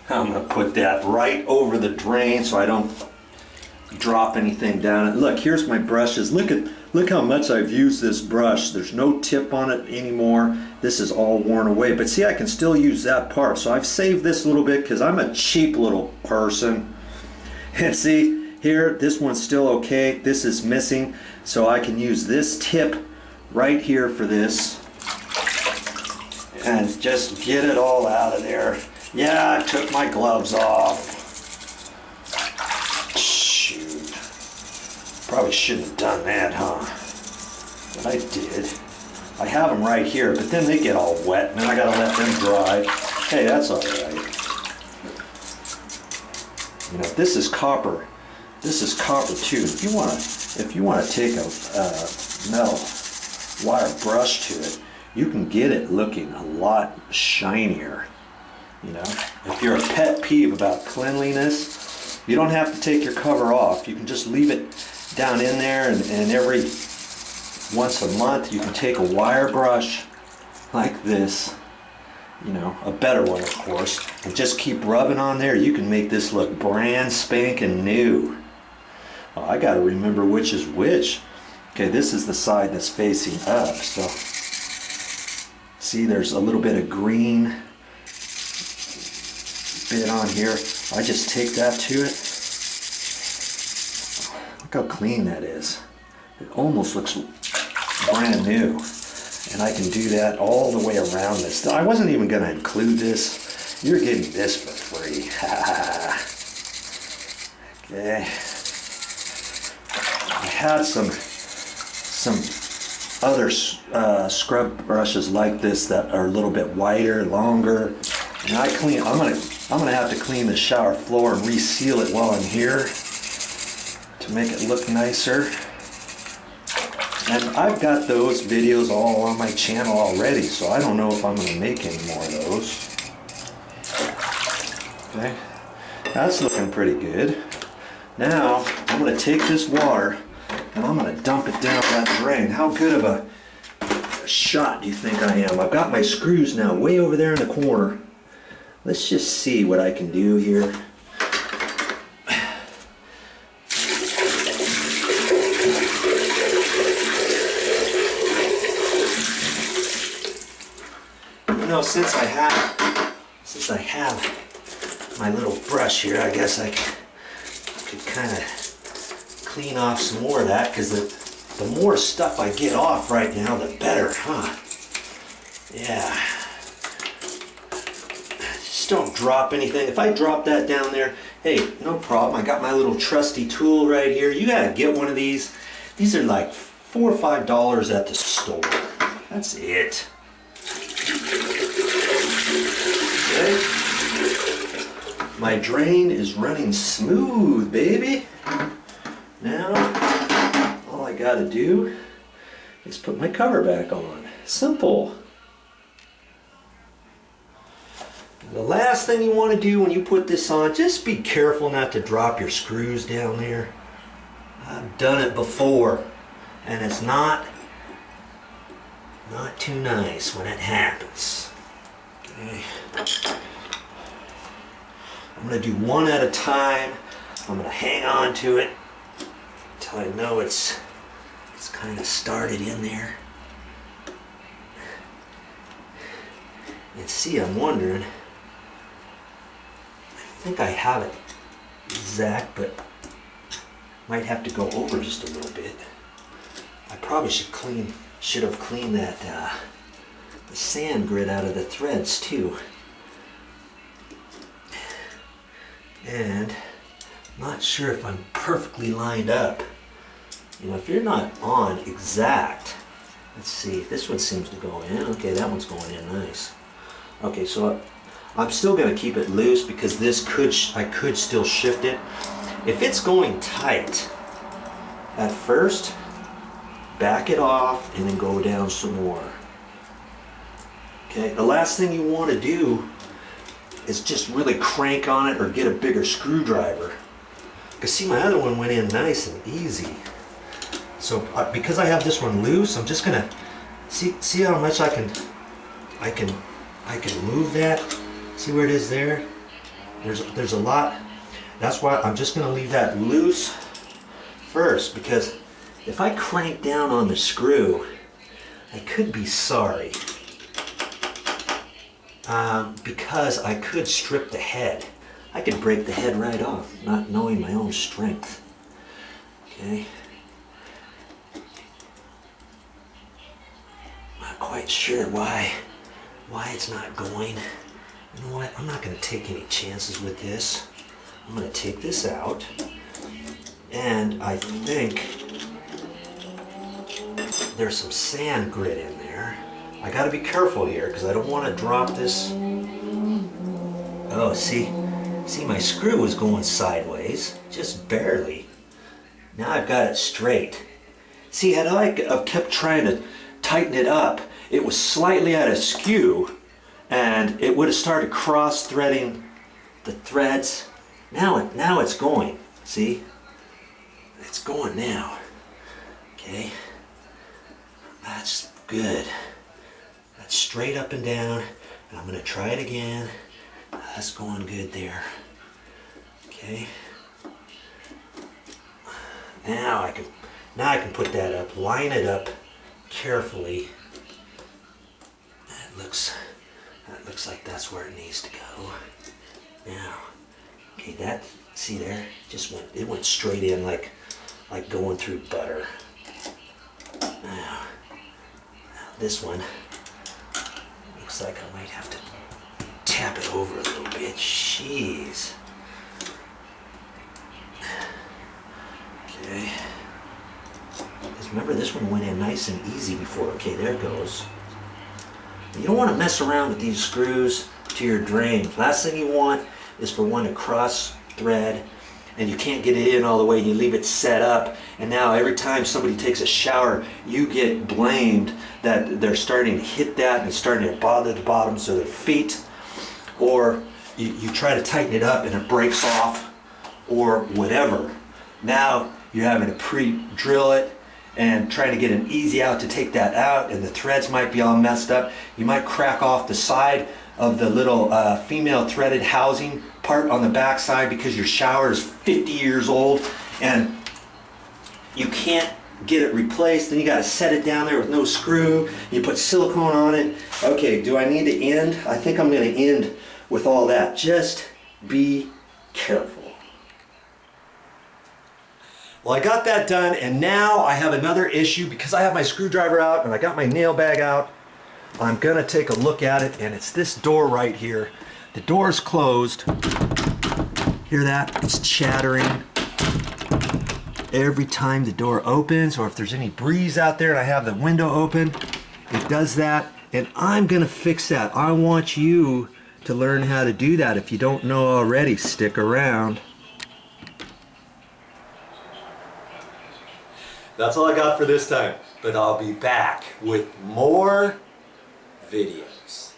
I'm going to put that right over the drain so I don't drop anything down it. Look, here's my brushes. Look how much I've used this brush. There's no tip on it anymore. This is all worn away, but see, I can still use that part. So I've saved this a little bit because I'm a cheap little person. And see here, this one's still okay. This is missing, so I can use this tip right here for this and just get it all out of there. Yeah, I took my gloves off. Shoot. Probably shouldn't have done that, huh? But I did. I have them right here, but then they get all wet, and then I gotta let them dry. Hey, that's all right. You know, this is copper. This is copper too. If you wanna take a metal wire brush to it, you can get it looking a lot shinier. You know, if you're a pet peeve about cleanliness, you don't have to take your cover off. You can just leave it down in there, and every once a month you can take a wire brush like this, you know, a better one of course, and just keep rubbing on there. You can make this look brand spanking new. Oh, I gotta remember which is which. Okay, this is the side that's facing up, so see there's a little bit of green bit on here. I just take that to it. Look how clean that is. It almost looks brand new. And I can do that all the way around this. I wasn't even going to include this. You're getting this for free. Okay. I had some other scrub brushes like this that are a little bit wider, longer. And I'm gonna have to clean the shower floor and reseal it while I'm here to make it look nicer. And I've got those videos all on my channel already, so I don't know if I'm gonna make any more of those. Okay, that's looking pretty good. Now I'm gonna take this water and I'm gonna dump it down that drain. How good of a shot do you think I am? I've got my screws now way over there in the corner. Let's just see what I can do here. You know, since I have my little brush here, I guess I could kind of clean off some more of that, because the more stuff I get off right now, the better, huh? Yeah. Just don't drop anything. If I drop that down there, hey, no problem. I got my little trusty tool right here. You gotta get one of these. These are like $4 or $5 at the store. That's it. Okay. My drain is running smooth, baby. Now, all I gotta do is put my cover back on. Simple. The last thing you want to do when you put this on, just be careful not to drop your screws down there. I've done it before, and it's not too nice when it happens. Okay. I'm going to do one at a time. I'm going to hang on to it until I know it's kind of started in there. And see, I'm wondering, I think I have it exact, but might have to go over just a little bit. I probably should have cleaned that the sand grit out of the threads too. And I'm not sure if I'm perfectly lined up. You know, if you're not on exact, let's see, this one seems to go in. Okay, that one's going in nice. Okay, so I'm still going to keep it loose because I could still shift it. If it's going tight at first, back it off and then go down some more. Okay, the last thing you want to do is just really crank on it or get a bigger screwdriver. Because see, my other one went in nice and easy. So because I have this one loose, I'm just gonna see how much I can move that. See where it is there? There's a lot. That's why I'm just going to leave that loose first, because if I crank down on the screw, I could be sorry. Because I could strip the head. I could break the head right off, not knowing my own strength. Okay. Not quite sure why it's not going. You know what? I'm not going to take any chances with this. I'm going to take this out. And I think there's some sand grit in there. I got to be careful here because I don't want to drop this. Oh, see, my screw was going sideways, just barely. Now I've got it straight. See, had I kept trying to tighten it up, it was slightly at askew, and it would have started cross-threading the threads. Now it's going. See, it's going now. Okay, that's good. That's straight up and down, and I'm going to try it again. That's going good there. Okay. Now I can put that up, line it up carefully. That looks like that's where it needs to go. Now, okay, see there, it went straight in like going through butter. Now this one looks like I might have to tap it over a little bit. Jeez. Okay. Because remember, this one went in nice and easy before. Okay, there it goes. You don't want to mess around with these screws to your drain. Last thing you want is for one to cross thread and you can't get it in all the way. You leave it set up, and now every time somebody takes a shower, you get blamed that they're starting to hit that and it's starting to bother the bottoms of their feet. Or you try to tighten it up and it breaks off or whatever. Now you're having to pre-drill it and trying to get an easy out to take that out, and the threads might be all messed up. You might crack off the side of the little female threaded housing part on the back side because your shower is 50 years old and you can't get it replaced. Then you got to set it down there with no screw. You put silicone on it. Okay, do I need to end? I think I'm going to end with all that. Just be careful. Well, I got that done, and now I have another issue because I have my screwdriver out and I got my nail bag out. I'm gonna take a look at it, and it's this door right here. The door is closed. Hear that? It's chattering every time the door opens, or if there's any breeze out there and I have the window open, it does that, and I'm gonna fix that. I want you to learn how to do that. If you don't know already, stick around. That's all I got for this time, but I'll be back with more videos.